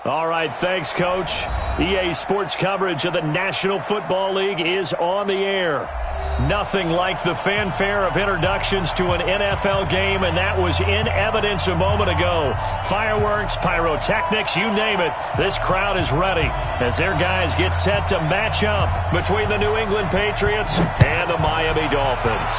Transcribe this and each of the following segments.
All right, thanks, Coach. EA Sports coverage of the National Football League is on the air. Nothing like the fanfare of introductions to an NFL game, and that was in evidence a moment ago. Fireworks, pyrotechnics, you name it. This crowd is ready as their guys get set to match up between the New England Patriots and the Miami Dolphins.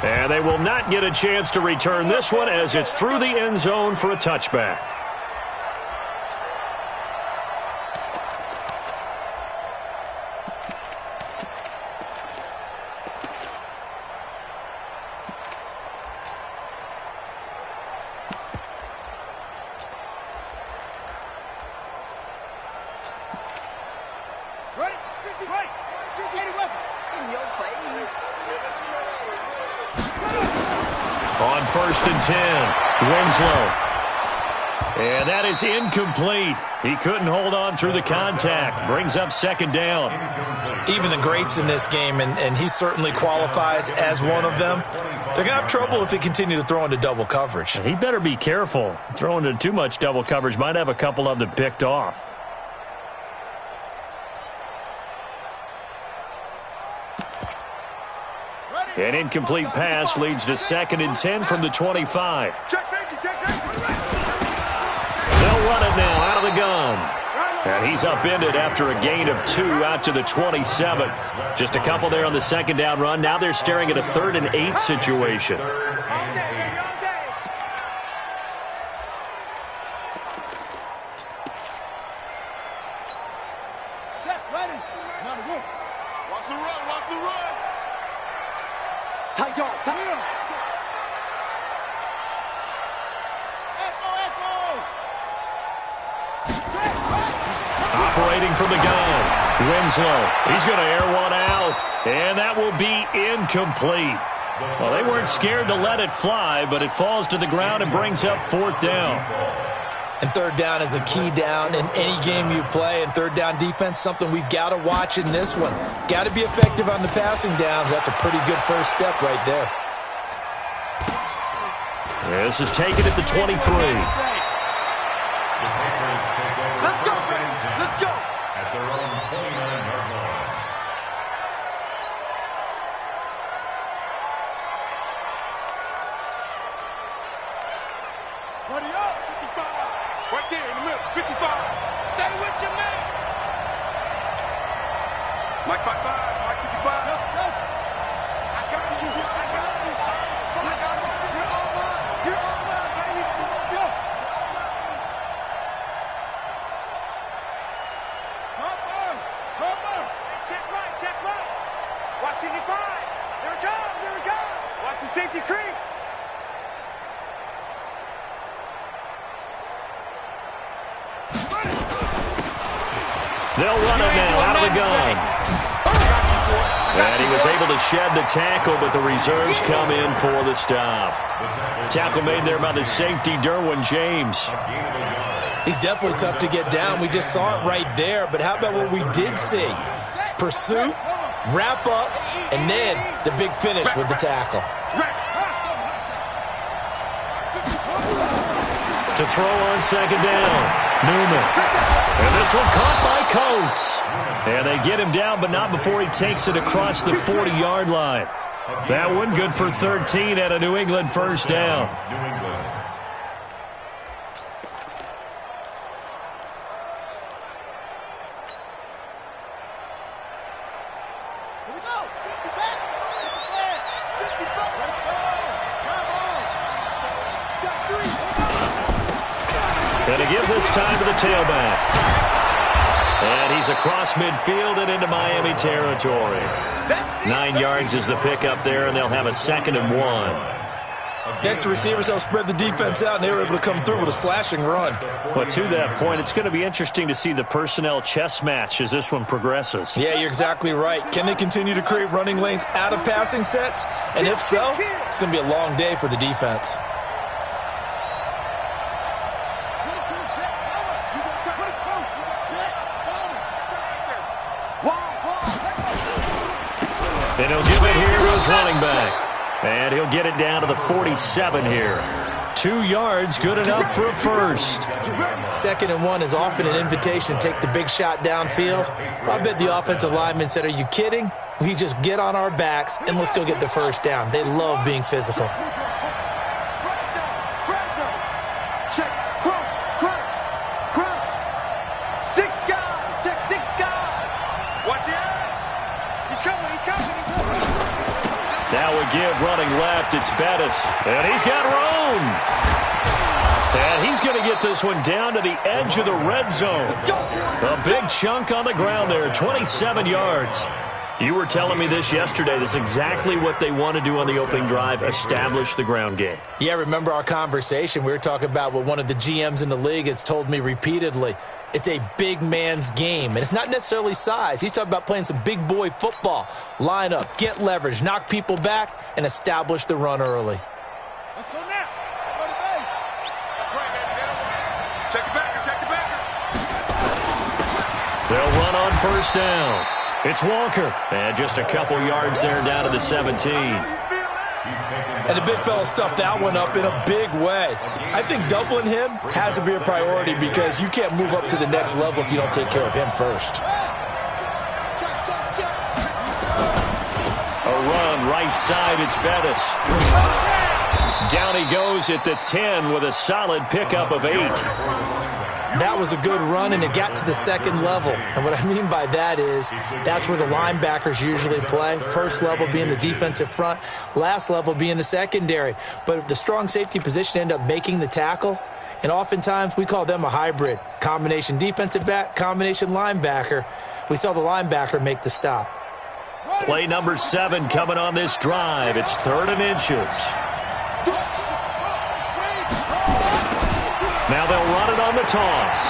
And they will not get a chance to return this one as it's through the end zone for a touchback. On 1st and 10, Winslow. And that is incomplete. He couldn't hold on through the contact. Brings up 2nd down. Even the greats in this game, and he certainly qualifies as one of them, they're going to have trouble if they continue to throw into double coverage. He better be careful. Throwing into too much double coverage might have a couple of them picked off. An incomplete pass leads to 2nd and 10 from the 25. They'll run it now out of the gun. And he's upended after a gain of 2 out to the 27. Just a couple there on the 2nd down run. Now they're staring at a 3rd and 8 situation. Operating from the gun, Winslow. He's going to air one out, and that will be incomplete. Well, they weren't scared to let it fly, but it falls to the ground and brings up 4th down. And 3rd down is a key down in any game you play, and 3rd down defense, something we've got to watch in this one. Got to be effective on the passing downs. That's a pretty good first step right there. This is taken at the 23. Let's go! Let's go! At their own 29-yard line. Ready up! 55! Right there in the middle, 55! Stay with your man! Mike 55, Mike 55. Yes, yes. I got you, I got you. I got you. You're all mine. You're all mine, baby. Go! Check right. Watch 55. Here it comes. Watch the safety creep. They'll run it now out of the gun. And he was able to shed the tackle, but the reserves come in for the stop. Tackle made there by the safety, Derwin James. He's definitely tough to get down. We just saw it right there, but how about what we did see? Pursuit, wrap up, and then the big finish with the tackle. To throw on 2nd down, Newman. And this one caught by Coates. And they get him down, but not before he takes it across the 40-yard line. That one good for 13 at a New England 1st down. And to give this time to the tailback. And he's across midfield and into Miami territory. 9 yards is the pickup there, and they'll have a 2nd and 1. Next, the receivers help spread the defense out, and they were able to come through with a slashing run. But to that point, it's going to be interesting to see the personnel chess match as this one progresses. Yeah, you're exactly right. Can they continue to create running lanes out of passing sets? And if so, it's going to be a long day for the defense. And he'll give it here to his running back. And he'll get it down to the 47 here. 2 yards, good enough for a first. 2nd and 1 is often an invitation to take the big shot downfield. I bet the offensive lineman said, are you kidding? We just get on our backs and let's go get the first down. They love being physical. Check, crouch. Stick guy, check, stick guy. Watch the eye. He's coming. Now a give running left. It's Bettis. And he's got room. And he's going to get this one down to the edge of the red zone. A big chunk on the ground there, 27 yards. You were telling me this yesterday. This is exactly what they want to do on the opening drive, establish the ground game. Yeah, remember our conversation? We were talking about what one of the GMs in the league has told me repeatedly. It's a big man's game, and it's not necessarily size. He's talking about playing some big boy football. Line up, get leverage, knock people back, and establish the run early. Let's go now. Go to base. That's right, baby. Check the backer. They'll run on first down. It's Walker. And just a couple yards there down to the 17. And the big fella stuffed that one up in a big way. I think doubling him has to be a priority because you can't move up to the next level if you don't take care of him first. A run right side. It's Bettis. Down he goes at the 10 with a solid pickup of 8. That was a good run, and it got to the 2nd level. And what I mean by that is that's where the linebackers usually play. First level being the defensive front, last level being the secondary. But the strong safety position ended up making the tackle, and oftentimes we call them a hybrid. Combination defensive back, combination linebacker. We saw the linebacker make the stop. Play number 7 coming on this drive. It's 3rd and inches. Now they'll run it on the toss.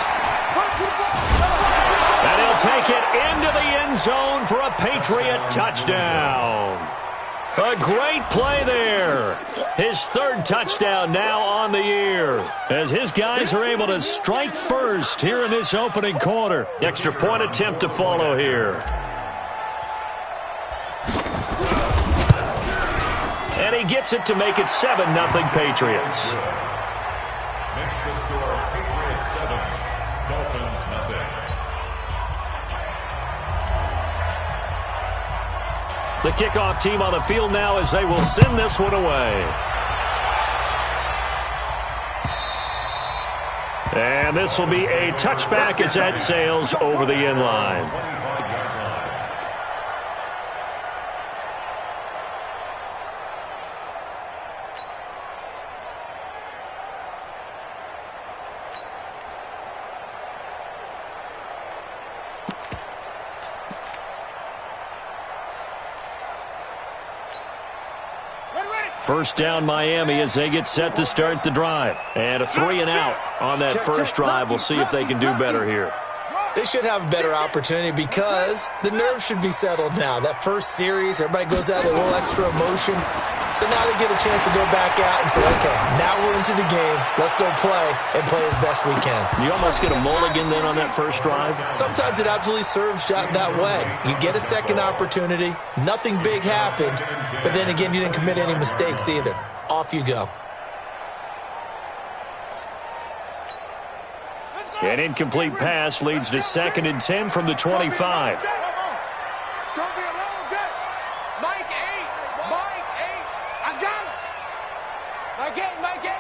And he'll take it into the end zone for a Patriot touchdown. A great play there. His 3rd touchdown now on the year, as his guys are able to strike first here in this opening quarter. Extra point attempt to follow here. And he gets it to make it 7-0 Patriots. Makes the score Patriots 7, Dolphins 0. The kickoff team on the field now as they will send this one away. And this will be a touchback as that sails over the end line. First down Miami as they get set to start the drive. And a 3-and-out on that first drive. We'll see if they can do better here. They should have a better opportunity because the nerves should be settled now. That first series, everybody goes out with a little extra emotion. So now they get a chance to go back out and say, okay, now we're into the game. Let's go play and play as best we can. You almost get a mulligan then on that first drive? Sometimes it absolutely serves that way. You get a second opportunity. Nothing big happened. But then again, you didn't commit any mistakes either. Off you go. An incomplete pass leads to 2nd and 10 from the 25. It's going to be a long day. Mike 8. I got it. Mike 8.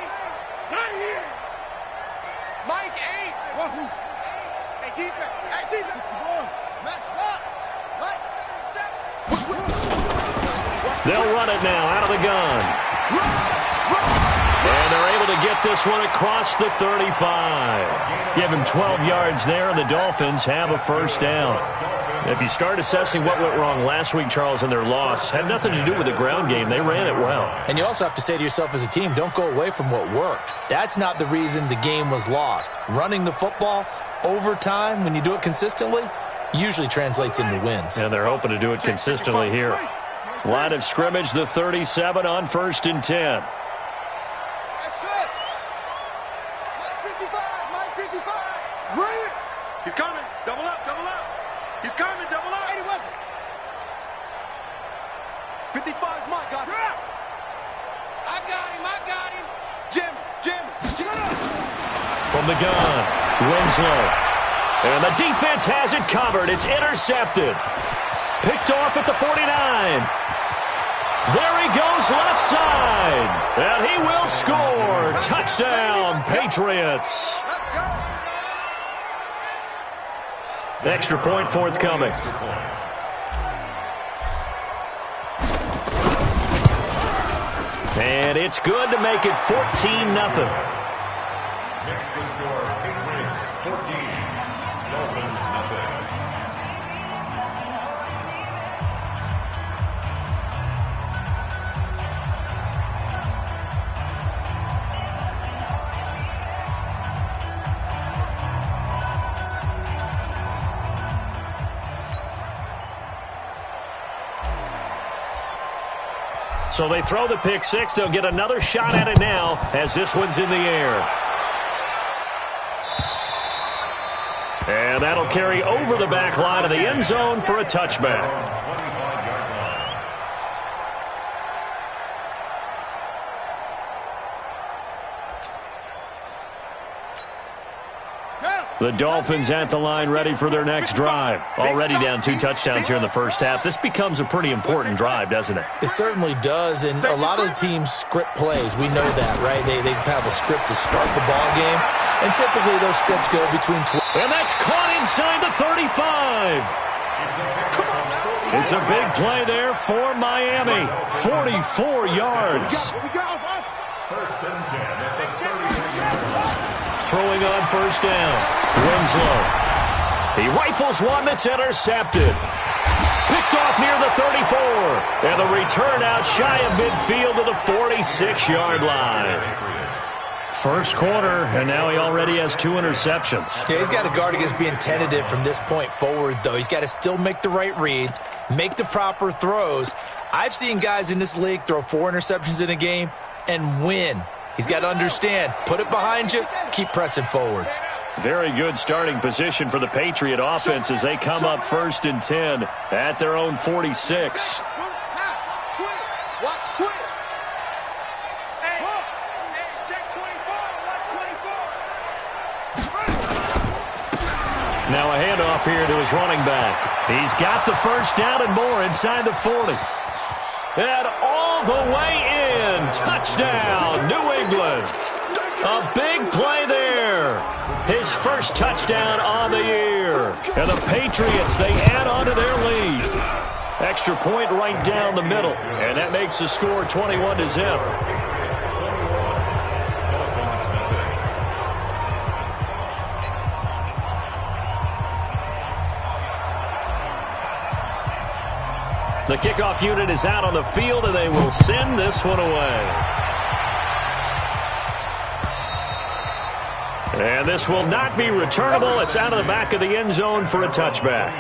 Not here. Mike 8. Hey, defense. Match box. Right. They'll run it now out of the gun. And they're able to get this one across the 35. Give him 12 yards there, and the Dolphins have a first down. If you start assessing what went wrong last week, Charles, in their loss, had nothing to do with the ground game. They ran it well. And you also have to say to yourself as a team, don't go away from what worked. That's not the reason the game was lost. Running the football over time, when you do it consistently, usually translates into wins. And they're hoping to do it consistently here. Line of scrimmage, the 37 on 1st and 10. He's coming. Double up. He's coming. Double up. 81. 55's Mike. Got him. I got him. Jimmy. the gun. Winslow. And the defense has it covered. It's intercepted. Picked off at the 49. There he goes left side. And he will score. Touchdown, Patriots. Extra point forthcoming. And it's good to make it 14-0. Next to score, Patriots 14, Dolphins nothing. So they throw the pick six. They'll get another shot at it now as this one's in the air. And that'll carry over the back line of the end zone for a touchback. The Dolphins at the line ready for their next drive. Already down 2 touchdowns here in the first half. This becomes a pretty important drive, doesn't it? It certainly does, and a lot of the teams script plays. We know that, right? They have a script to start the ball game, and typically those scripts go between 12. And that's caught inside the 35. It's a big play there for Miami. 44 yards. First and 10 at the 36-yard line. Throwing on first down. Winslow. He rifles one that's intercepted. Picked off near the 34. And the return out shy of midfield to the 46-yard line. First quarter, and now he already has 2 interceptions. Yeah, he's got to guard against being tentative from this point forward, though. He's got to still make the right reads, make the proper throws. I've seen guys in this league throw 4 interceptions in a game and win. He's got to understand, put it behind you, keep pressing forward. Very good starting position for the Patriot offense as they come up first and 10 at their own 46. Watch twins. Hey, check 24. Watch 24. Now a handoff here to his running back. He's got the first down and more inside the 40. And all the way in. Touchdown, New England. A big play there. His first touchdown on the year. And the Patriots, they add on to their lead. Extra point right down the middle. And that makes the score 21-0. The kickoff unit is out on the field, and they will send this one away. And this will not be returnable. It's out of the back of the end zone for a touchback.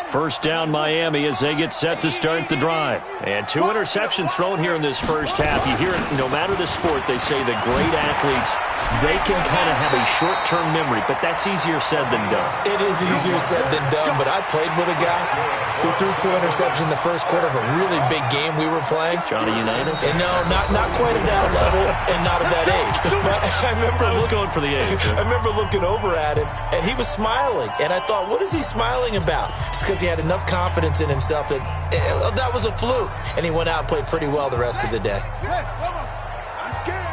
First down Miami as they get set to start the drive. And 2 interceptions thrown here in this first half. You hear it, no matter the sport, they say the great athletes, they can kind of have a short-term memory, but that's easier said than done. It is easier said than done, but I played with a guy who threw 2 interceptions in the first quarter of a really big game we were playing. Johnny Unitas? And no, not quite at that level and not at that age. But I remember going for the age. I remember looking over at him, and he was smiling. And I thought, what is he smiling about? It's because he had enough confidence in himself that that was a fluke. And he went out and played pretty well the rest of the day. I'm scared.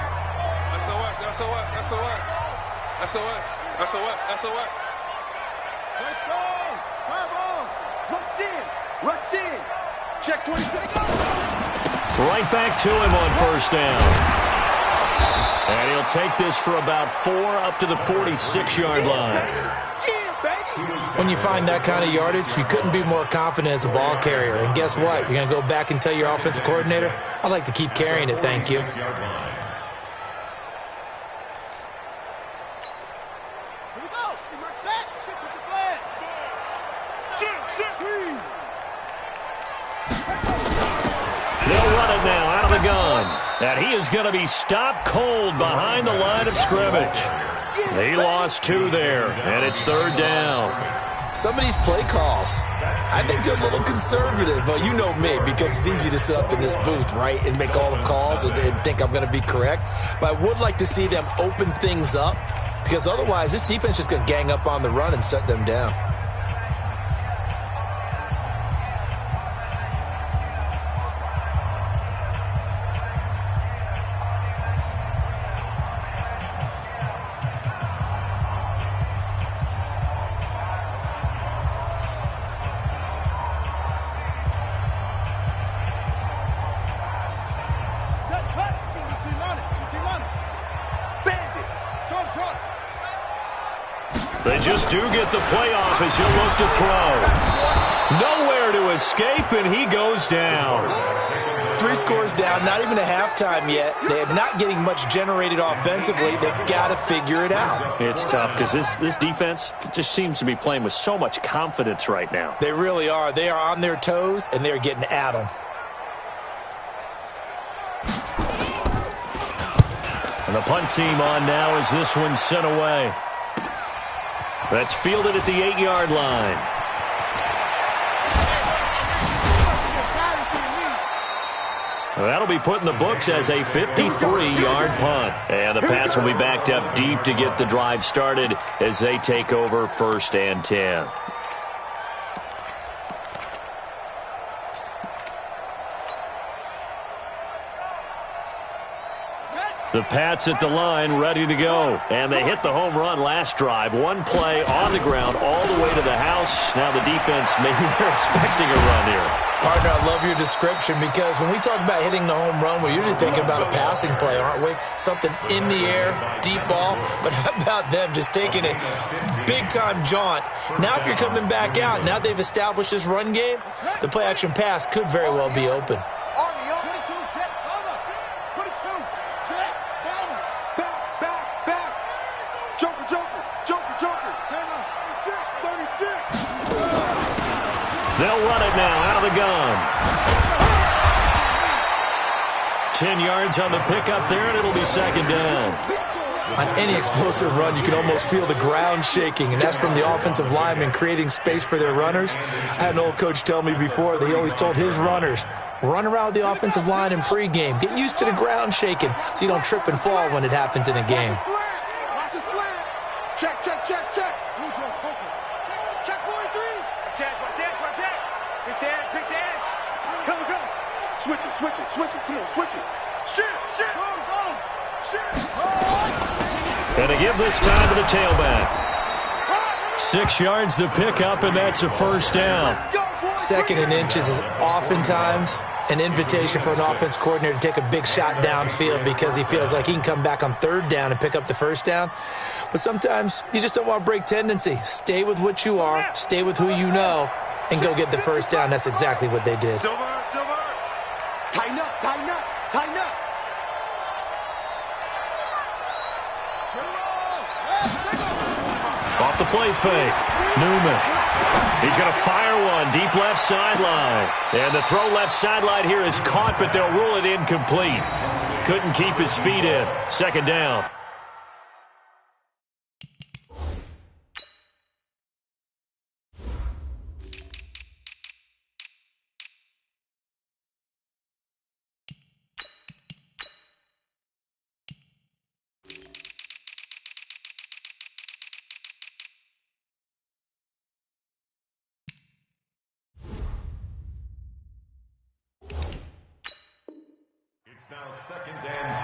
SOS. Let's go. Come on. Rush in. Check 20. Right back to him on first down. And he'll take this for about 4 up to the 46-yard line. When you find that kind of yardage, you couldn't be more confident as a ball carrier. And guess what? You're going to go back and tell your offensive coordinator, I'd like to keep carrying it, thank you. They'll run it now out of the gun. And he is going to be stopped cold behind the line of scrimmage. He lost 2 there, and it's 3rd down. Some of these play calls, I think they're a little conservative, but you know me, because it's easy to sit up in this booth, right, and make all the calls and think I'm going to be correct. But I would like to see them open things up, because otherwise this defense is going to gang up on the run and shut them down. They just do get the playoff as he'll look to throw. Nowhere to escape, and he goes down. 3 scores down, not even a halftime yet. They are not getting much generated offensively. They've got to figure it out. It's tough because this defense just seems to be playing with so much confidence right now. They really are. They are on their toes, and they're getting at them. And the punt team on now as this one's sent away. That's fielded at the 8-yard line. That'll be put in the books as a 53-yard punt. And the Pats will be backed up deep to get the drive started as they take over 1st and 10. The Pats at the line, ready to go. And they hit the home run last drive. 1 play on the ground all the way to the house. Now the defense, maybe they're expecting a run here. Partner, I love your description, because when we talk about hitting the home run, we're usually thinking about a passing play, aren't we? Something in the air, deep ball. But how about them just taking a big-time jaunt? Now if you're coming back out, now they've established this run game, the play-action pass could very well be open. They'll run it now out of the gun. 10 yards on the pickup there, and it'll be 2nd down. On any explosive run, you can almost feel the ground shaking, and that's from the offensive linemen creating space for their runners. I had an old coach tell me before that he always told his runners, run around the offensive line in pregame. Get used to the ground shaking so you don't trip and fall when it happens in a game. Watch the slant. Check. Check 43. Watch that. Pick the edge. Come. Switch it. Come on, switch it. Shit. Go. Shit. And they give this time to the tailback. 6 yards the pickup, and that's a 1st down. 2nd and inches is oftentimes an invitation for an offense coordinator to take a big shot downfield because he feels like he can come back on 3rd down and pick up the 1st down. But sometimes you just don't want to break tendency. Stay with what you are, stay with who you know, and go get the 1st down. That's exactly what they did. Silver. Tighten up. Off the play fake. Newman. He's going to fire one deep left sideline. And the throw left sideline here is caught, but they'll rule it incomplete. Couldn't keep his feet in. 2nd down. Now 2nd and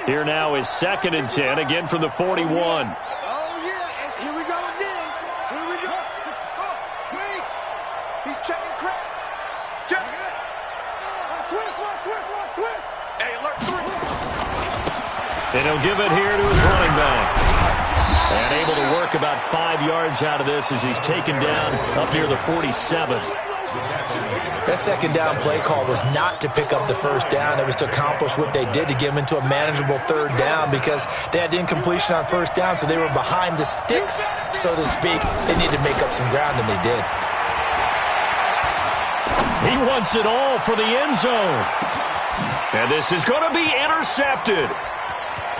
10. Here now is 2nd and 10, again from the 41. Oh, yeah. And here we go again. Wait. He's checking crack. Check it. Switch. Hey, alert 3. And he'll give it here to his running back. And able to work about 5 yards out of this as he's taken down up near the 47. That 2nd down play call was not to pick up the 1st down. It was to accomplish what they did, to get them into a manageable 3rd down, because they had incompletion on 1st down, so they were behind the sticks, so to speak. They needed to make up some ground, and they did. He wants it all for the end zone. And this is going to be intercepted.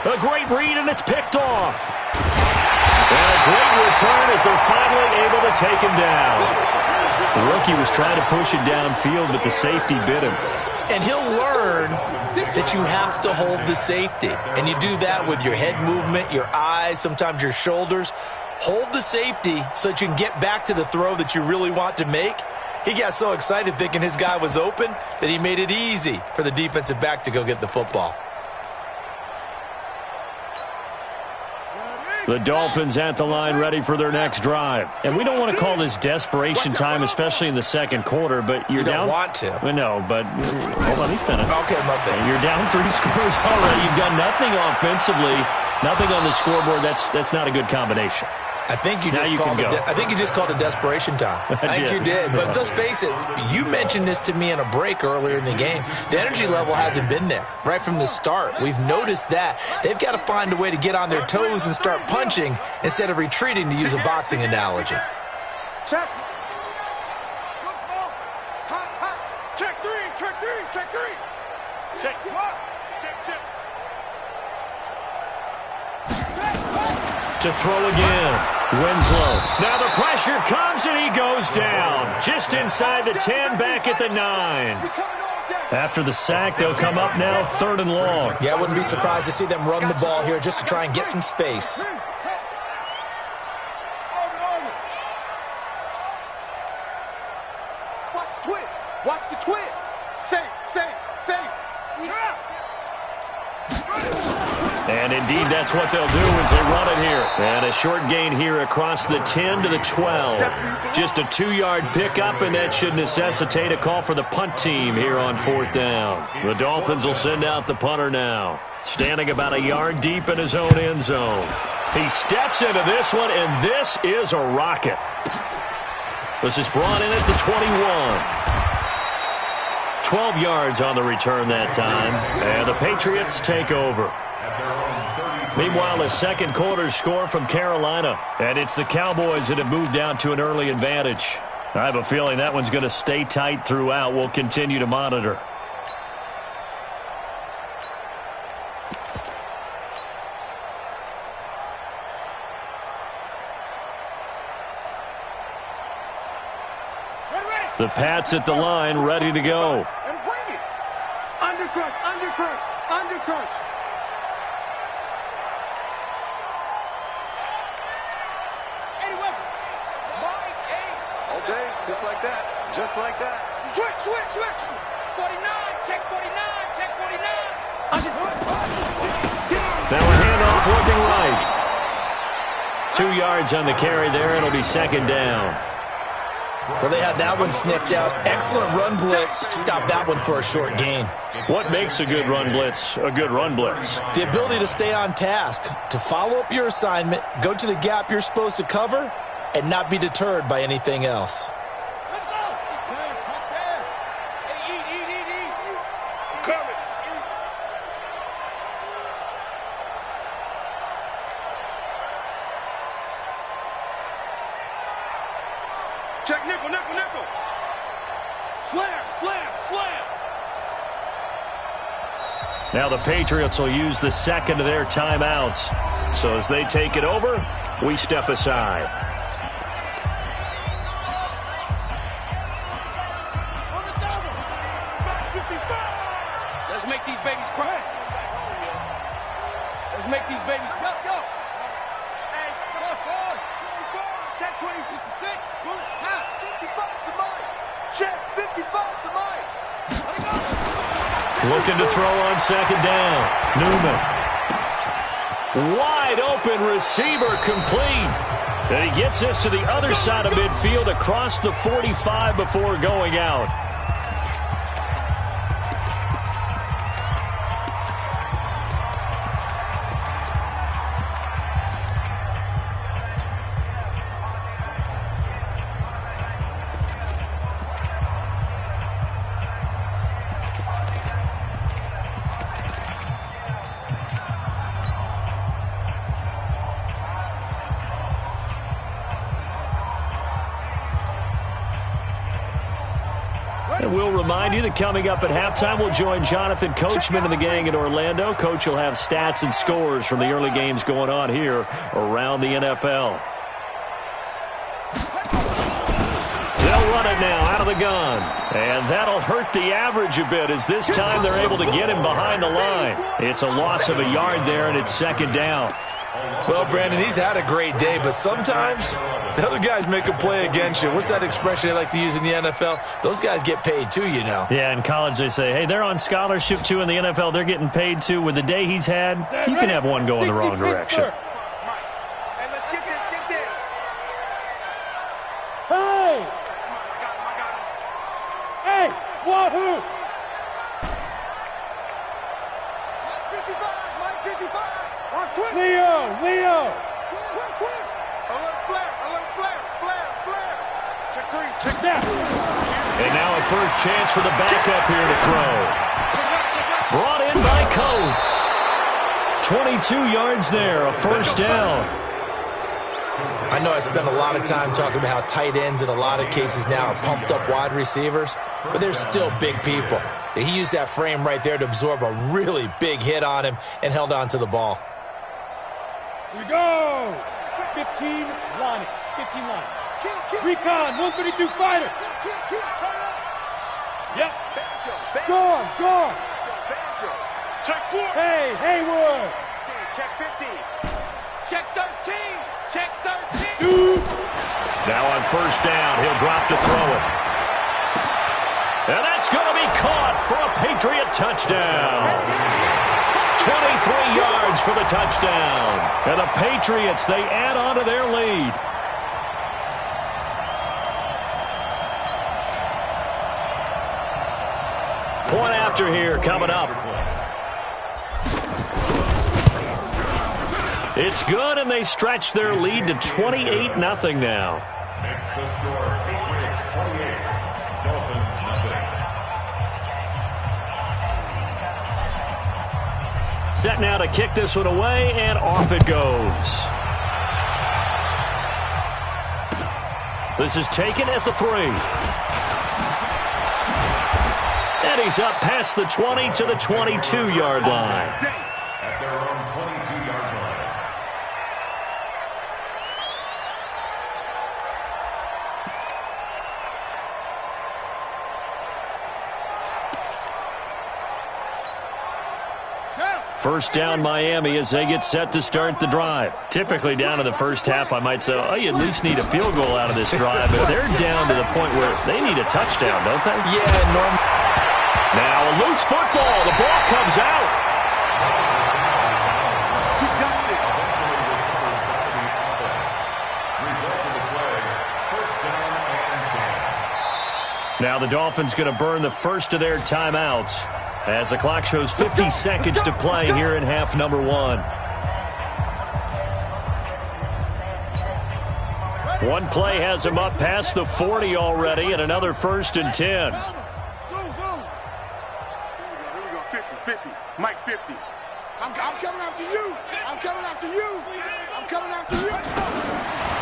A great read, and it's picked off. And a great return as they're finally able to take him down. The rookie was trying to push it downfield, but the safety bit him. And he'll learn that you have to hold the safety. And you do that with your head movement, your eyes, sometimes your shoulders. Hold the safety so that you can get back to the throw that you really want to make. He got so excited thinking his guy was open that he made it easy for the defensive back to go get the football. The Dolphins at the line ready for their next drive. And we don't want to call this desperation time, especially in the second quarter, but you're down. You don't want to. No, but hold on, let me finish. Okay, my bad. You're down 3 scores already. You've done nothing offensively, nothing on the scoreboard. That's not a good combination. I think you just called it desperation time. I think you did. But let's face it, you mentioned this to me in a break earlier in the game. The energy level hasn't been there right from the start. We've noticed that. They've got to find a way to get on their toes and start punching instead of retreating, to use a boxing analogy. Check. Check three. Check what? Check. To throw again. Winslow. Now the pressure comes and he goes down. Just inside the 10, back at the 9. After the sack, they'll come up now 3rd and long. Yeah, I wouldn't be surprised to see them run the ball here just to try and get some space. Watch the twist. Save. And indeed, that's what they'll do as they run it here. And a short gain here across the 10 to the 12. Just a 2-yard pickup, and that should necessitate a call for the punt team here on 4th down. The Dolphins will send out the punter now. Standing about a yard deep in his own end zone. He steps into this one, and this is a rocket. This is brought in at the 21. 12 yards on the return that time, and the Patriots take over. Meanwhile, a second quarter score from Carolina, and it's the Cowboys that have moved down to an early advantage. I have a feeling that one's going to stay tight throughout. We'll continue to monitor. The Pats at the line, ready to go. And bring it. Undercrunch. All day, just like that. Switch. 49, check 49. Now a handoff looking right. 2 yards on the carry there. It'll be 2nd down. Well, they had that one sniffed out. Excellent run blitz. Stop that one for a short gain. What makes a good run blitz a good run blitz? The ability to stay on task, to follow up your assignment, go to the gap you're supposed to cover, and not be deterred by anything else. Let's go. Touchdown. Hey, eat. Coming. Check nickel. Slam. Now the Patriots will use the second of their timeouts. So as they take it over, we step aside. Let's make these babies cry. Go. Hey, check 2066. 55 to Mike. Check 55 to Mike. Let it go. Looking to throw on 2nd down. Newman. Wide open receiver, complete. And he gets this to the other side of midfield across the 45 before going out. And we'll remind you that coming up at halftime, we'll join Jonathan Coachman and the gang in Orlando. Coach will have stats and scores from the early games going on here around the NFL. They'll run it now out of the gun. And that'll hurt the average a bit as this time they're able to get him behind the line. It's a loss of a yard there, and it's second down. Well, Brandon, he's had a great day, but sometimes the other guys make a play against you. What's that expression they like to use in the NFL? Those guys get paid too, you know. Yeah, in college they say, hey, they're on scholarship too. In the NFL, they're getting paid too. With the day he's had, you can have one go in the wrong direction. Hey, let's get this, get this. Hey! Hey! Wahoo! Mike 55. Watch Twin. Leo! Twin. Alert flare. Check three. Check that. And now a first chance for the backup here to throw. Brought in by Coates. 22 yards there, a first down. I know I spent a lot of time talking about how tight ends in a lot of cases now are pumped up wide receivers, but they're still big people. He used that frame right there to absorb a really big hit on him and held on to the ball. Here we go! 15 line. Recon, 132 fighter. Yep. Gone. Check 4. Hey, Haywood. Check 15. Check 13. Check 13. Dude. Now on first down, he'll drop to throw it. And that's going to be caught for a Patriot touchdown. 23 yards for the touchdown. And the Patriots, they add on to their lead. Point after here coming up. It's good, and they stretch their lead to 28-0 now. Makes the score Patriots 28, Dolphins 0. Set now to kick this one away, and off it goes. This is taken at the 3. And he's up past the 20 to the 22-yard line. At their own 22-yard line. First down Miami as they get set to start the drive. Typically down to the first half, I might say, oh, you at least need a field goal out of this drive. But they're down to the point where they need a touchdown, don't they? Yeah, Norm. Now a loose football. The ball comes out. Now the Dolphins going to burn the first of their timeouts as the clock shows 50 seconds to play here in half number 1. One play has him up past the 40 already, and another 1st and 10. Here we go, 50. Mike 50. I'm coming after you. I'm coming after you.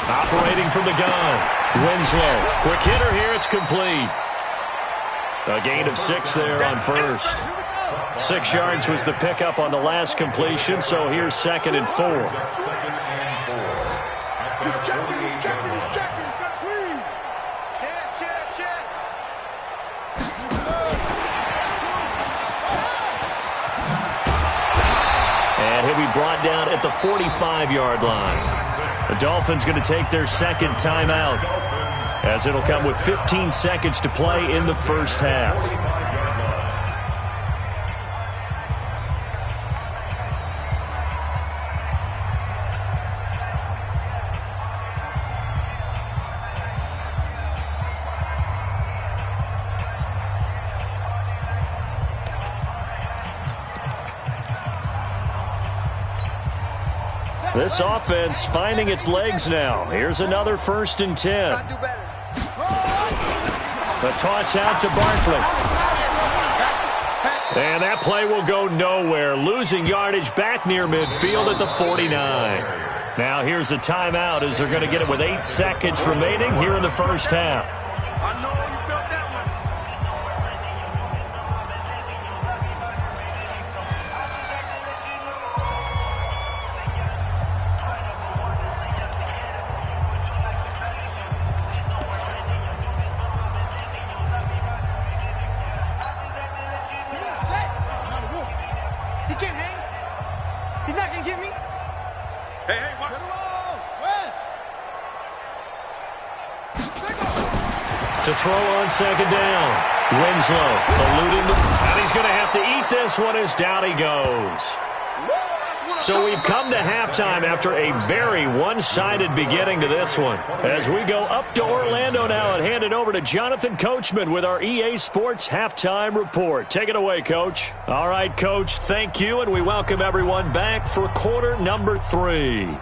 Operating from the gun. Winslow. Quick hitter here. It's complete. A gain of 6 there on first. 6 yards was the pickup on the last completion, so here's 2nd and 4. He's checking. Please. Check. And he'll be brought down at the 45-yard line. The Dolphins going to take their 2nd timeout, as it'll come with 15 seconds to play in the first half. This offense finding its legs now. Here's another 1st and 10. The toss out to Barkley. And that play will go nowhere. Losing yardage back near midfield at the 49. Now here's a timeout as they're going to get it with 8 seconds remaining here in the first half. I know you built that one. To throw on second down. Winslow eluding and he's going to have to eat this one as down he goes. So we've come to halftime after a very one-sided beginning to this one. As we go up to Orlando now and hand it over to Jonathan Coachman with our EA Sports Halftime Report. Take it away, Coach. All right, Coach, thank you, and we welcome everyone back for quarter number 3.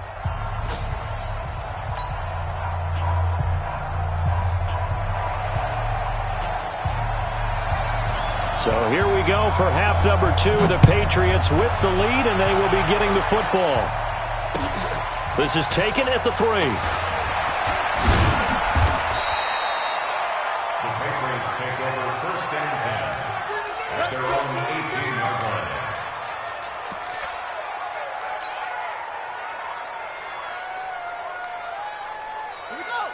So here we go for half number 2. The Patriots with the lead, and they will be getting the football. This is taken at the 3. The Patriots take over first and 10 at their own 18-yard line.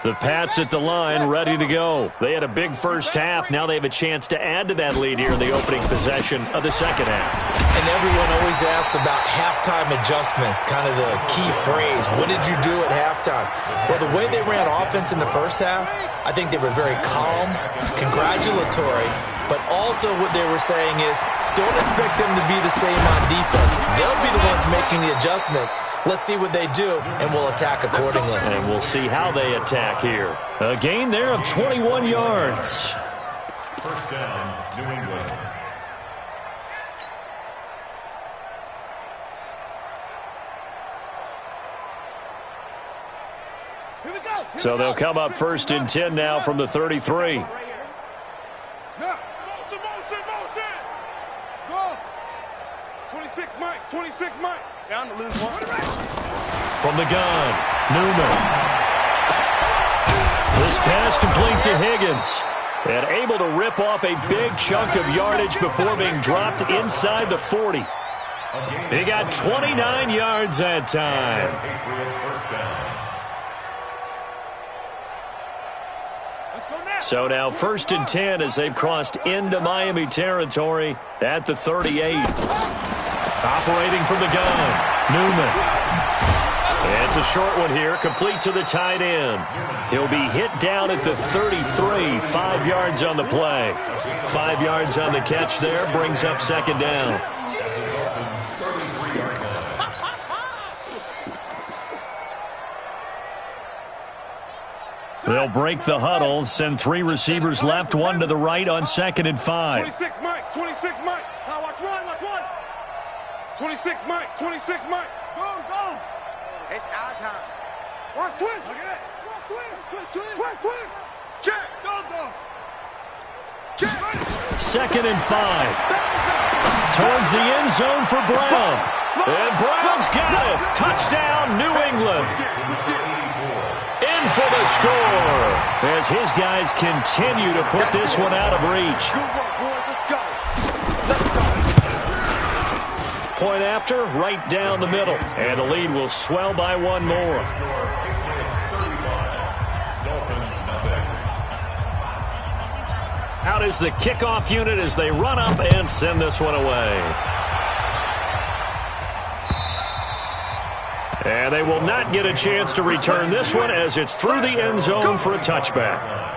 The Pats at the line, ready to go. They had a big first half. Now they have a chance to add to that lead here in the opening possession of the second half. And everyone always asks about halftime adjustments, kind of the key phrase. What did you do at halftime? Well, the way they ran offense in the first half, I think they were very calm, congratulatory, but also what they were saying is don't expect them to be the same on defense. They'll be the ones making the adjustments. Let's see what they do, and we'll attack accordingly. And we'll see how they attack here. A gain there of 21 yards. First down, New England. Here we go. So they'll come up first and 10 now from the 33. Motion. Go. 26 Mike. 26 Mike. Down to lose one. From the gun, Newman. This pass complete to Higgins. And able to rip off a big chunk of yardage before being dropped inside the 40. He got 29 yards that time. So now first and 10 as they've crossed into Miami territory at the 38. Operating from the gun, Newman. It's a short one here, complete to the tight end. He'll be hit down at the 33, 5 yards on the play. 5 yards on the catch there, brings up second down. They'll break the huddle, send 3 receivers left, 1 to the right on second and 5. 26 Mike. 26 Mike. Now watch one. Watch one. 26 Mike. 26 Mike. Go. It's our time. Watch twist. Look at that. Twist. Check. Go. Check. Second and 5. Towards the end zone for Brown. And Brown's got it. Touchdown, New England. In for the score. As his guys continue to put this one out of reach. Good work, boys. Let's go. Point after, right down the middle. And the lead will swell by 1 more. Out is the kickoff unit as they run up and send this one away. And they will not get a chance to return this one as it's through the end zone for a touchback.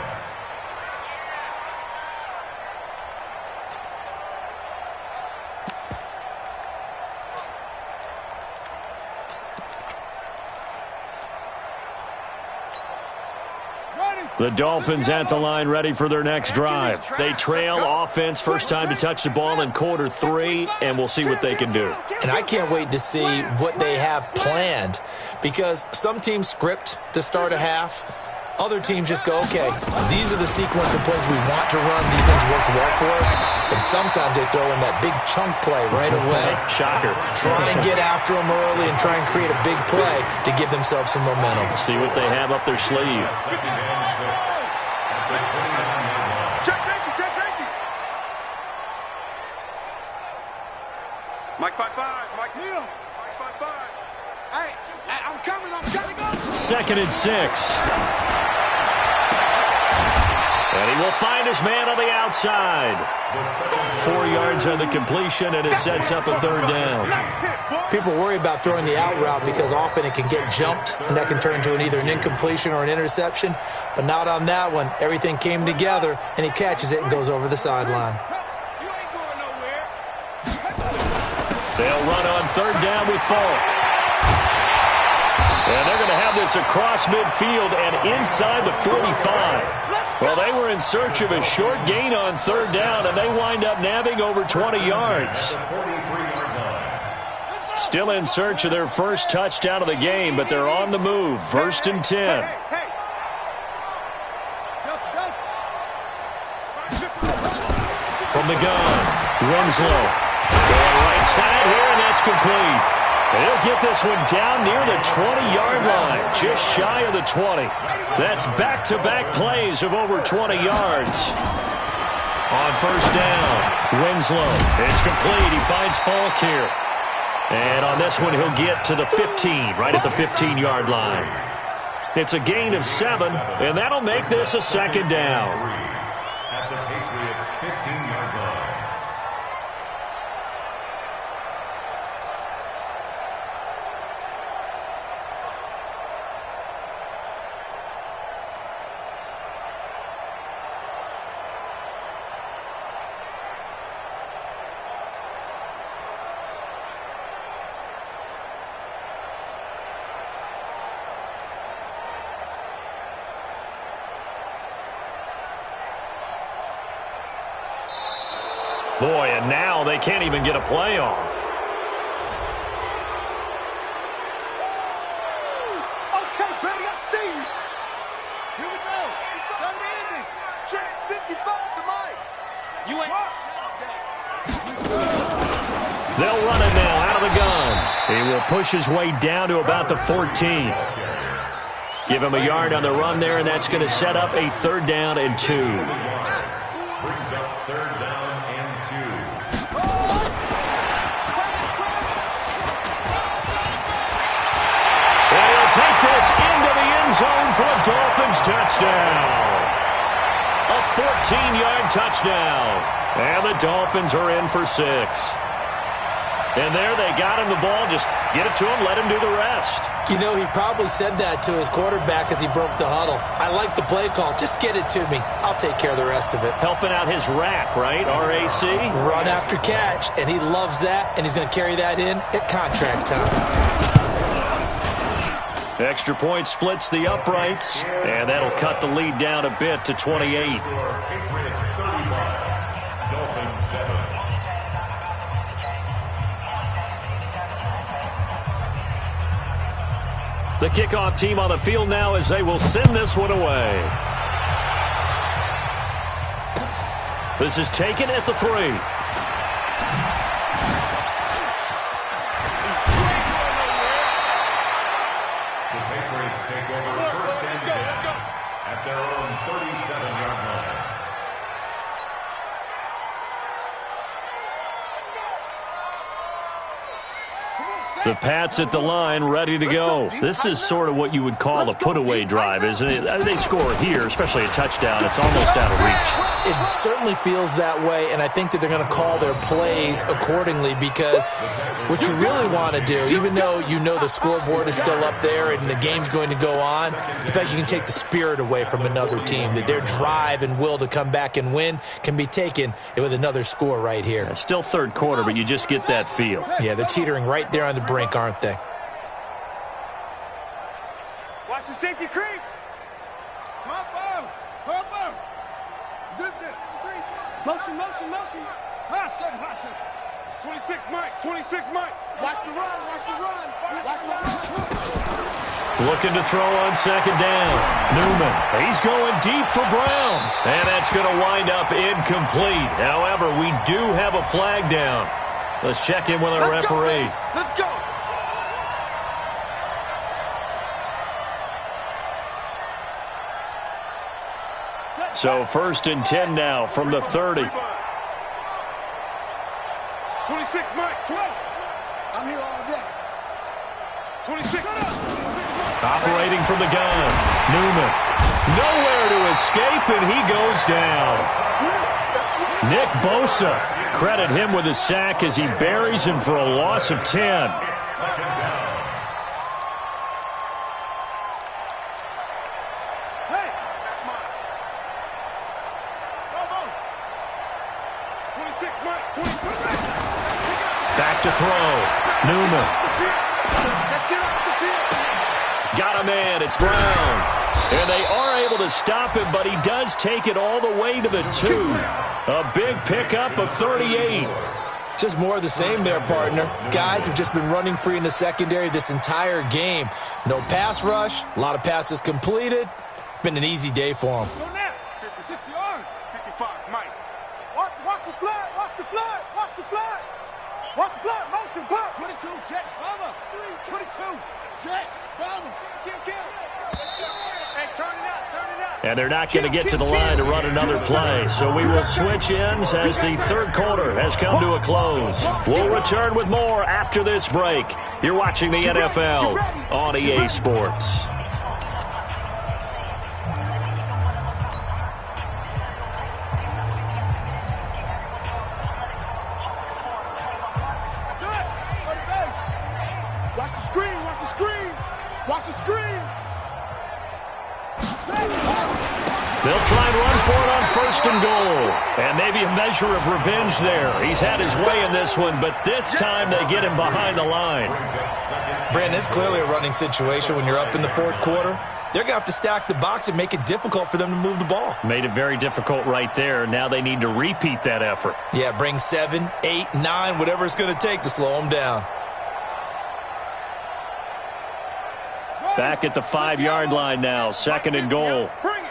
The Dolphins at the line ready for their next drive. They trail offense first time to touch the ball in quarter 3, and we'll see what they can do. And I can't wait to see what they have planned because some teams script to start a half. Other teams just go, okay, these are the sequence of plays we want to run. These things work well for us. And sometimes they throw in that big chunk play right away. Shocker. Try and get after them early and try and create a big play to give themselves some momentum. See what they have up their sleeve. Check safety. Mike 5-5. Mike Hill. Mike 5-5. Hey, I'm coming. Go. 2nd and 6. And he will find his man on the outside. 4 yards on the completion, and it sets up a third down. People worry about throwing the out route because often it can get jumped, and that can turn into either an incompletion or an interception. But not on that one. Everything came together, and he catches it and goes over the sideline. They'll run on third down with Falk. And they're going to have this across midfield and inside the 45. Well, they were in search of a short gain on third down, and they wind up nabbing over 20 yards. Still in search of their first touchdown of the game, but they're on the move. 1st and 10. From the gun, Winslow. Going right side here, and that's complete. He'll get this one down near the 20-yard line, just shy of the 20. That's back-to-back plays of over 20 yards. On first down, Winslow. It's complete. He finds Falk here. And on this one, he'll get to the 15, right at the 15-yard line. It's a gain of 7, and that'll make this a second down. At the Patriots' 15-yard line. Boy, and now they can't even get a playoff. Okay, baby, I see you. Here we go. Done ending. Check 55 to Mike. You ain't. They'll run it now out of the gun. He will push his way down to about the 14. Give him a yard on the run there, and that's going to set up a 3rd down and 2. Brings up 3rd down and 2. And he'll take this into the end zone for a Dolphins touchdown. A 14-yard touchdown. And the Dolphins are in for 6. And there they got him the ball. Just get it to him, let him do the rest. You know, he probably said that to his quarterback as he broke the huddle. I like the play call. Just get it to me. I'll take care of the rest of it. Helping out his rack, right? RAC? Run after catch, and he loves that, and he's going to carry that in at contract time. Extra point splits the uprights, and that'll cut the lead down a bit to 28. Patriots 35, Dolphins 7. The kickoff team on the field now as they will send this one away. This is taken at the 3. The Patriots take over 1st and 10 at their own 37-yard line. The Pats at the line, ready to go. This is sort of what you would call a put-away drive, isn't it? They score here, especially a touchdown. It's almost out of reach. It certainly feels that way, and I think that they're going to call their plays accordingly because what you really want to do, even though you know the scoreboard is still up there and the game's going to go on, the fact you can take the spirit away from another team, that their drive and will to come back and win can be taken with another score right here. It's still 3rd quarter, but you just get that feel. Yeah, they're teetering right there on the brink, aren't they? Watch the safety creep. Top out. Top out. Zip it. Motion, motion, motion. Hot shot, hot shot. 26 Mike, 26 Mike. Watch the run, watch the run. Watch the run. Looking to throw on 2nd down. Newman, he's going deep for Brown. And that's going to wind up incomplete. However, we do have a flag down. Let's check in with our referee. Let's go. So 1st and 10 now from the 30. 26 Mike, 12. I'm here all day. 26. Operating from the gun. Newman. Nowhere Nowhere to escape, and he goes down. Nick Bosa, credit him with a sack as he buries him for a loss of 10. Back to throw. Newman. Got a man. It's Brown. And they are able to stop him, but he does take it all the way to the 2. A big pickup of 38. Just more of the same there, partner. Guys have just been running free in the secondary this entire game. No pass rush, a lot of passes completed. Been an easy day for them. 56 yards. 55, Mike. Watch the flag, watch the flag, watch the flag. Watch the flag, motion, pop. 22, jet, bomber. 22, jet, bomber. Kill. Hey, turn it out. And they're not going to get to the line to run another play. So we will switch ends as the third quarter has come to a close. We'll return with more after this break. You're watching the NFL on EA Sports. They'll try and run for it on first and goal. And maybe a measure of revenge there. He's had his way in this one, but this time they get him behind the line. Brandon, it's clearly a running situation when you're up in the fourth quarter. They're going to have to stack the box and make it difficult for them to move the ball. Made it very difficult right there. Now they need to repeat that effort. Yeah, bring 7, 8, 9, whatever it's going to take to slow them down. Back at the 5-yard line now, second and goal. Bring it.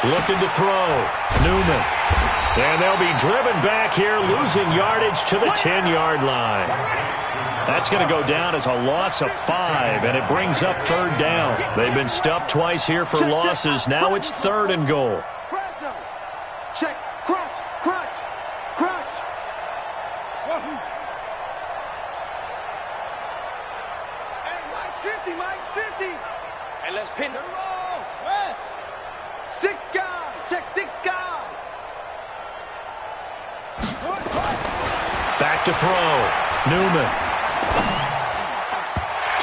Looking to throw. Newman. And they'll be driven back here, losing yardage to the 10-yard line. That's going to go down as a loss of 5, and it brings up third down. They've been stuffed twice here for losses. Now it's third and goal. Check. Crunch. Hey, Mike's 50. And let's pin it. West. 6 guy. Check 6 guy. Back to throw. Newman.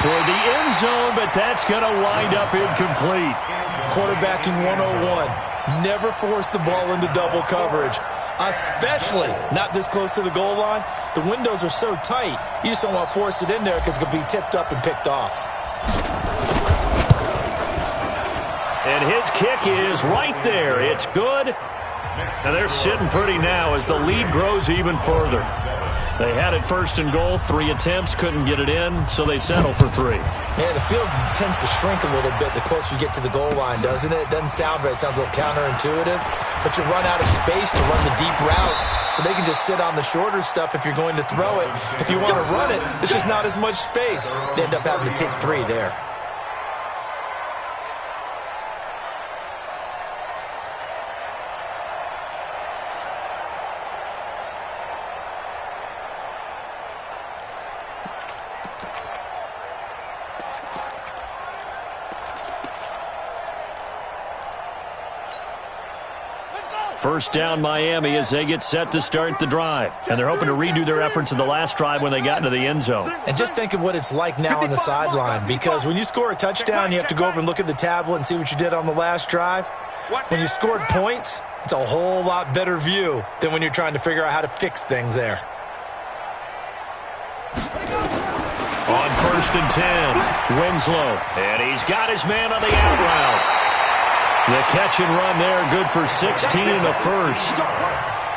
Toward the end zone, but that's going to wind up incomplete. Quarterbacking 101. Never force the ball into double coverage, especially not this close to the goal line. The windows are so tight, you just don't want to force it in there because it could be tipped up and picked off. And his kick is right there. It's good. And they're sitting pretty now as the lead grows even further. They had it first and goal, 3 attempts, couldn't get it in, so they settle for 3. Yeah, the field tends to shrink a little bit the closer you get to the goal line, doesn't it? It doesn't sound right. It sounds a little counterintuitive. But you run out of space to run the deep routes, so they can just sit on the shorter stuff if you're going to throw it. If you want to run it, there's just not as much space. They end up having to take 3 there. First down Miami as they get set to start the drive. And they're hoping to redo their efforts in the last drive when they got into the end zone. And just think of what it's like now on the sideline, because when you score a touchdown, you have to go over and look at the tablet and see what you did on the last drive. When you scored points, it's a whole lot better view than when you're trying to figure out how to fix things there. On first and 10, Winslow. And he's got his man on the out route. The catch and run there, good for 16 in the first.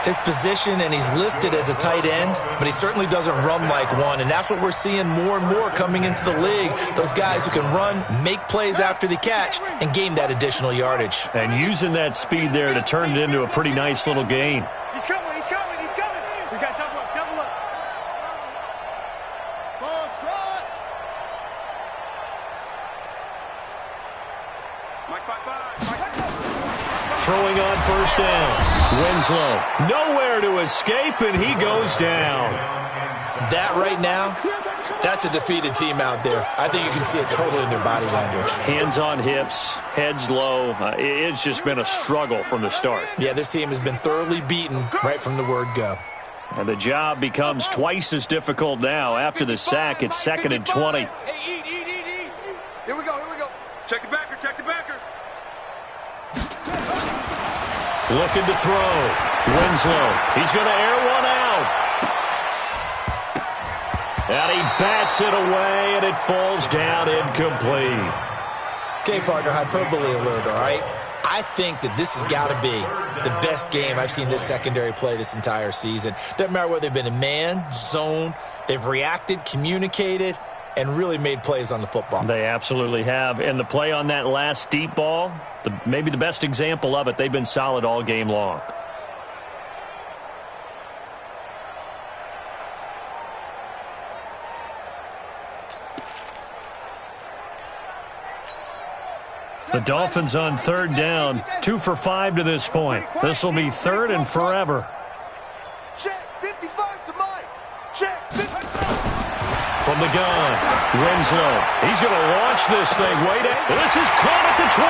His position, and he's listed as a tight end, but he certainly doesn't run like one, and that's what we're seeing more and more coming into the league. Those guys who can run, make plays after the catch, and gain that additional yardage. And using that speed there to turn it into a pretty nice little gain. He's coming. We got double up. Ball trot. Mike, bye. Throwing on first down. Winslow. Nowhere to escape, and he goes down. That right now That's a defeated team out there. I think you can see it totally in their body language. Hands on hips, heads low. It's just been a struggle from the start. Yeah, this team has been thoroughly beaten right from the word go. And the job becomes twice as difficult now. After the sack, it's 2nd and 20. Hey, eat. Here we go. Check the backer. Looking to throw. Winslow. He's going to air one out. And he bats it away, and it falls down incomplete. Okay, partner, hyperbole a little bit, all right? I think that this has got to be the best game I've seen this secondary play this entire season. Doesn't matter whether they've been in man, zone, they've reacted, communicated, and really made plays on the football. They absolutely have. And the play on that last deep ball, maybe the best example of it, they've been solid all game long. The Dolphins on 3rd down, 2 for 5 to this point. This will be 3rd and forever. Check 55 to Mike. Check 55. From the gun, Winslow. He's going to launch this thing. Wait, this is caught at the 20.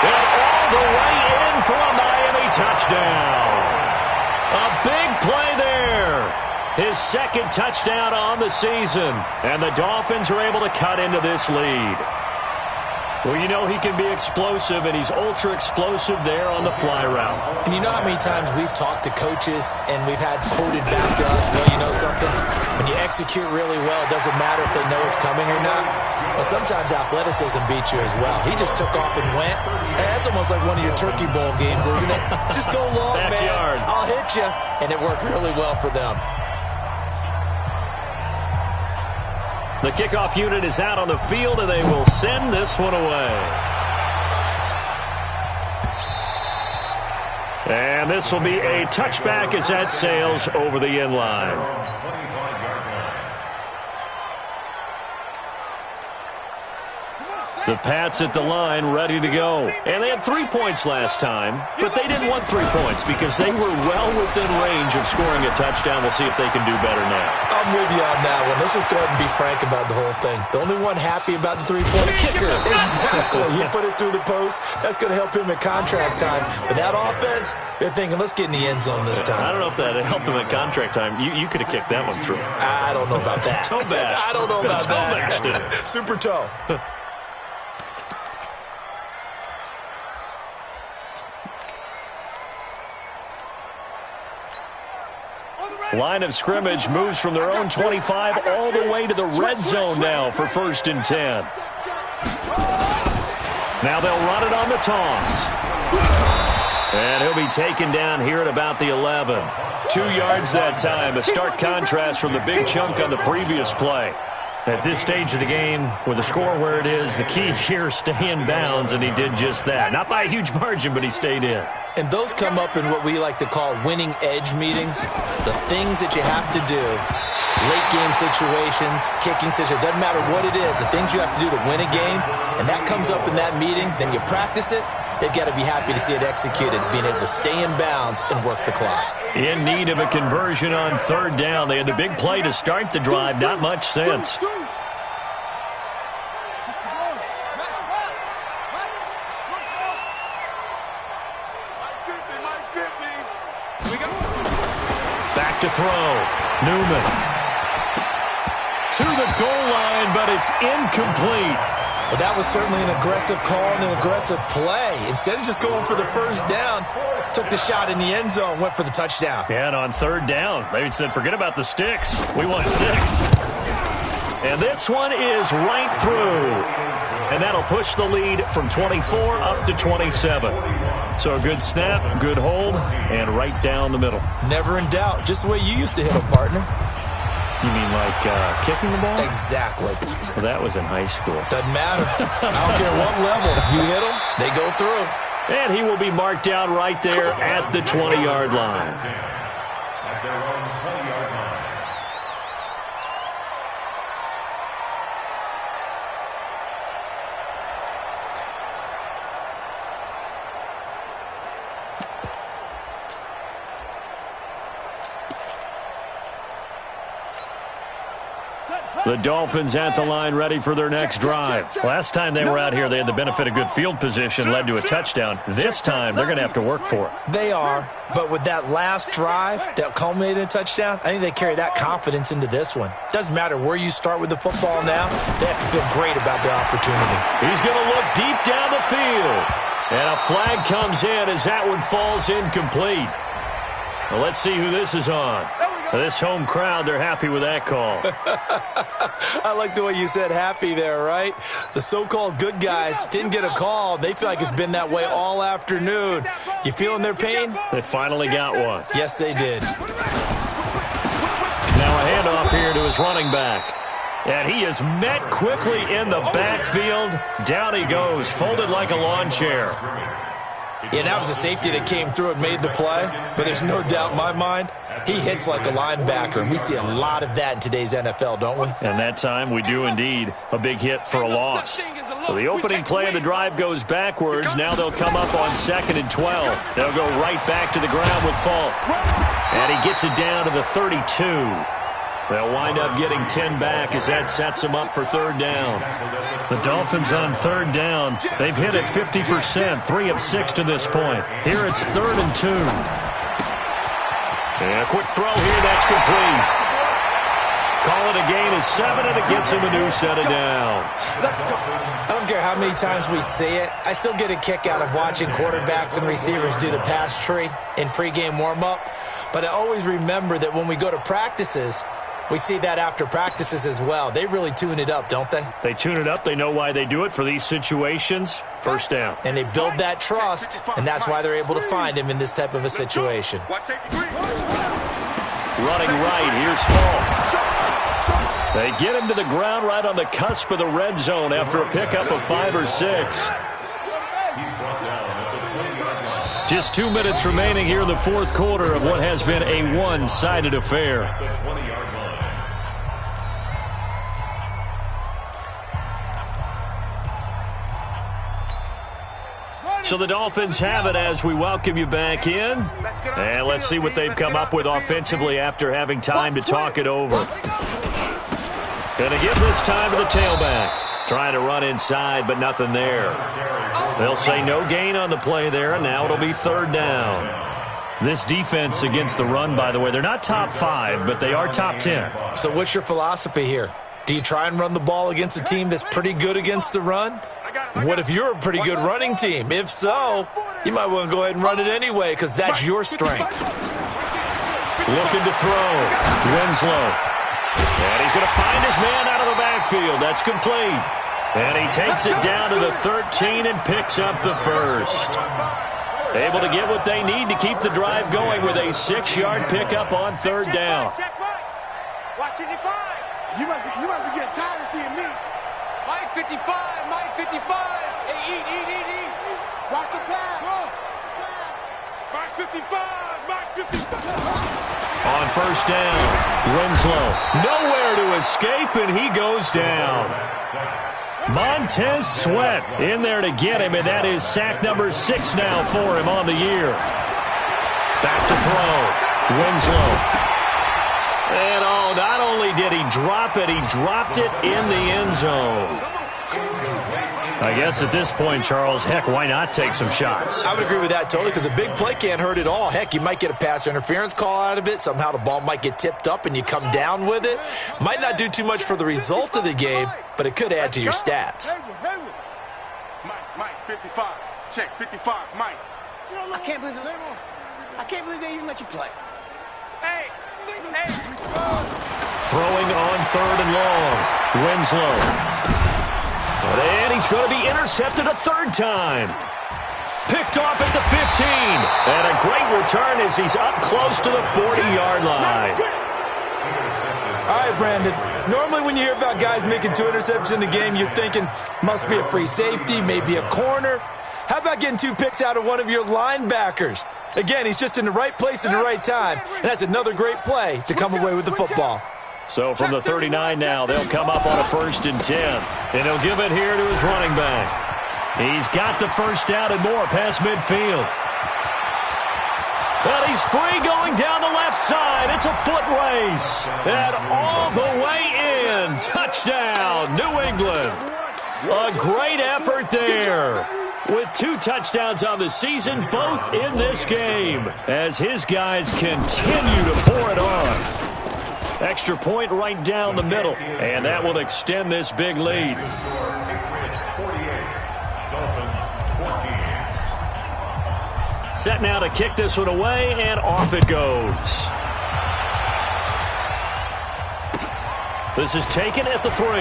And all the way in for a Miami touchdown. A big play there. His 2nd touchdown on the season. And the Dolphins are able to cut into this lead. Well, you know he can be explosive, and he's ultra-explosive there on the fly route. And you know how many times we've talked to coaches and we've had quoted back to us, well, you know something? When you execute really well, it doesn't matter if they know it's coming or not. Well, sometimes athleticism beats you as well. He just took off and went. Hey, that's almost like one of your Turkey Bowl games, isn't it? Just go long, Backyard. man. I'll hit you. And it worked really well for them. The kickoff unit is out on the field, and they will send this one away. And this will be a touchback as that sails over the end line. The Pats at the line ready to go. And they had 3 points last time, but they didn't want 3 points because they were well within range of scoring a touchdown. We'll see if they can do better now. I'm with you on that one. Let's just go ahead and be frank about the whole thing. The only one happy about the three-point kicker. Exactly. He put it through the post. That's going to help him at contract time. But that offense, they're thinking, let's get in the end zone this time. I don't know if that helped him at contract time. You could have kicked that one through. I don't know about that. Toe bash. I don't know about toe that. Bashed it. Super toe. Line of scrimmage moves from their own 25 all the way to the red zone now for 1st and 10. Now they'll run it on the toss. And he'll be taken down here at about the 11. 2 yards that time, a stark contrast from the big chunk on the previous play. At this stage of the game, with the score where it is, the key here is stay in bounds, and he did just that. Not by a huge margin, but he stayed in. And those come up in what we like to call winning edge meetings. The things that you have to do, late game situations, kicking situations, doesn't matter what it is, the things you have to do to win a game, and that comes up in that meeting, then you practice it, they've got to be happy to see it executed, being able to stay in bounds and work the clock. In need of a conversion on 3rd down. They had the big play to start the drive, not much sense. Back to throw. Newman. To the goal line, but it's incomplete. But that was certainly an aggressive call and an aggressive play. Instead of just going for the 1st down, took the shot in the end zone, went for the touchdown. Yeah, and on 3rd down, they said, forget about the sticks. We want 6. And this one is right through. And that'll push the lead from 24 up to 27. So a good snap, good hold, and right down the middle. Never in doubt. Just the way you used to hit them, partner. You mean like kicking the ball? Exactly. Well, that was in high school. Doesn't matter. I don't care what level. You hit them, they go through. And he will be marked down right there at the 20-yard line. At their own 20-yard line. Set. The Dolphins at the line ready for their next drive. Last time they were out here, they had the benefit of good field position, led to a touchdown. This time, they're going to have to work for it. They are, but with that last drive that culminated in a touchdown, I think they carry that confidence into this one. Doesn't matter where you start with the football now, they have to feel great about their opportunity. He's going to look deep down the field. And a flag comes in as that one falls incomplete. Well, let's see who this is on. This home crowd, they're happy with that call. I like the way you said happy there, right? The so-called good guys didn't get a call. They feel like it's been that way all afternoon. You feeling their pain? They finally got one. Yes, they did. Now a handoff here to his running back. And he is met quickly in the backfield. Down he goes, folded like a lawn chair. Yeah, that was a safety that came through and made the play. But there's no doubt in my mind, he hits like a linebacker. And we see a lot of that in today's NFL, don't we? And that time we do indeed. A big hit for a loss. So the opening play of the drive goes backwards. Now they'll come up on 2nd and 12. They'll go right back to the ground with Falk. And he gets it down to the 32. They'll wind up getting 10 back as that sets them up for 3rd down. The Dolphins on 3rd down. They've hit it 50%, 3 of 6 to this point. Here it's 3rd and 2. And a quick throw here, that's complete. Call it a gain of 7, and it gets him a new set of downs. I don't care how many times we see it. I still get a kick out of watching quarterbacks and receivers do the pass tree in pregame warm-up. But I always remember that when we go to practices, we see that after practices as well. They really tune it up, don't they? They tune it up. They know why they do it for these situations. 1st down. And they build that trust, and that's why they're able to find him in this type of a situation. Running right, here's Falk. They get him to the ground right on the cusp of the red zone after a pickup of 5 or 6. Just 2 minutes remaining here in the 4th quarter of what has been a one-sided affair. So the Dolphins have it as we welcome you back in. And let's see what they've come up with offensively after having time to talk it over. Going to give this time to the tailback. Trying to run inside, but nothing there. They'll say no gain on the play there, and now it'll be 3rd down. This defense against the run, by the way, they're not top 5, but they are top 10. So what's your philosophy here? Do you try and run the ball against a team that's pretty good against the run? What if you're a pretty good running team? If so, you might want to go ahead and run it anyway because that's your strength. Looking to throw. Winslow. And he's going to find his man out of the backfield. That's complete. And he takes it down to the 13 and picks up the 1st. Able to get what they need to keep the drive going with a 6-yard pickup on 3rd down. Watch 55. You must be getting tired of seeing me. Mike 55, Mike 55. Hey, eat. Watch the pass. Mike 55, Mike 55. On 1st down, Winslow. Nowhere to escape, and he goes down. Montez Sweat in there to get him, and that is sack number 6 now for him on the year. Back to throw. Winslow. And not only did he drop it, he dropped it in the end zone. I guess at this point, Charles, heck, why not take some shots? I would agree with that totally because a big play can't hurt at all. Heck, you might get a pass interference call out of it. Somehow the ball might get tipped up and you come down with it. Might not do too much for the result of the game, but it could add to your stats. Mike 55. Check 55, Mike. I can't believe they even let you play. Hey. Throwing on 3rd and long. Winslow. And he's going to be intercepted a 3rd time. Picked off at the 15. And a great return as he's up close to the 40-yard line. All right, Brandon. Normally when you hear about guys making 2 interceptions in the game, you're thinking must be a free safety, maybe a corner. How about getting 2 picks out of one of your linebackers? Again, he's just in the right place at the right time, and that's another great play to come away with the football. So from the 39 now, they'll come up on a 1st and 10. And he'll give it here to his running back. He's got the 1st down and more past midfield. Well, he's free going down the left left side. It's a foot race. And all the way in. Touchdown, New England. A great effort there. With 2 touchdowns on the season, both in this game, as his guys continue to pour it on. Extra point right down the middle, and that will extend this big lead. Set now to kick this one away, and off it goes. This is taken at the 3. Ooh,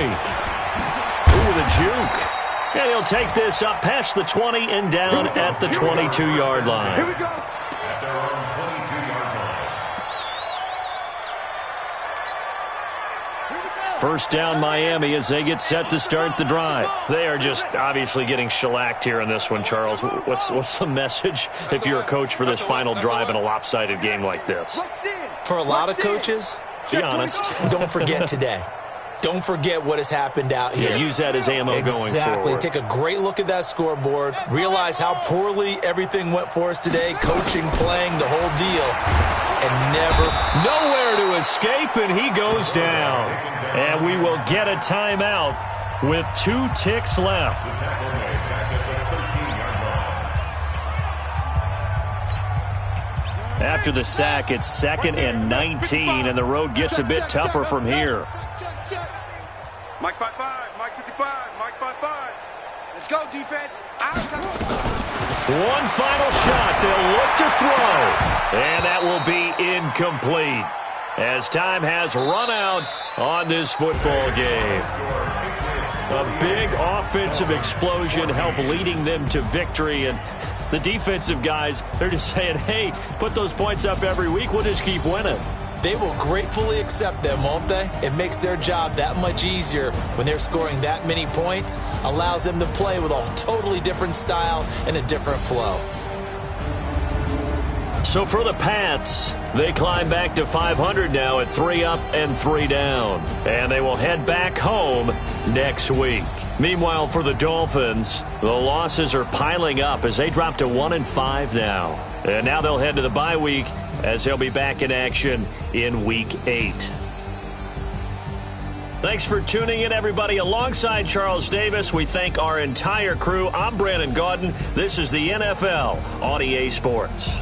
the juke. And he'll take this up past the 20 and down at the 22-yard line. Here we go. At their own 22-yard line. First down Miami as they get set to start the drive. They are just obviously getting shellacked here in this one, Charles. What's the message if you're a coach for this final drive in a lopsided game like this? For a lot of coaches, be honest. Don't forget today. Don't forget what has happened out here. Yeah, use that as ammo going forward. Exactly. Take a great look at that scoreboard. Realize how poorly everything went for us today. Coaching, playing, the whole deal. And never... Nowhere to escape, and he goes down. And we will get a timeout with 2 ticks left. After the sack, it's 2nd and 19, and the road gets a bit tougher from here. Mike 5-5, Mike 55, Mike 5-5. Let's go, defense. One final shot. They'll look to throw. And that will be incomplete as time has run out on this football game. A big offensive explosion helped leading them to victory. And the defensive guys, they're just saying, hey, put those points up every week. We'll just keep winning. They will gratefully accept them, won't they? It makes their job that much easier when they're scoring that many points. Allows them to play with a totally different style and a different flow. So for the Pats, they climb back to 500 now at 3 up and 3 down. And they will head back home next week. Meanwhile, for the Dolphins, the losses are piling up as they drop to 1-5 now. And now they'll head to the bye week as they'll be back in action in Week 8. Thanks for tuning in, everybody. Alongside Charles Davis, we thank our entire crew. I'm Brandon Gaudin. This is the NFL on EA Sports.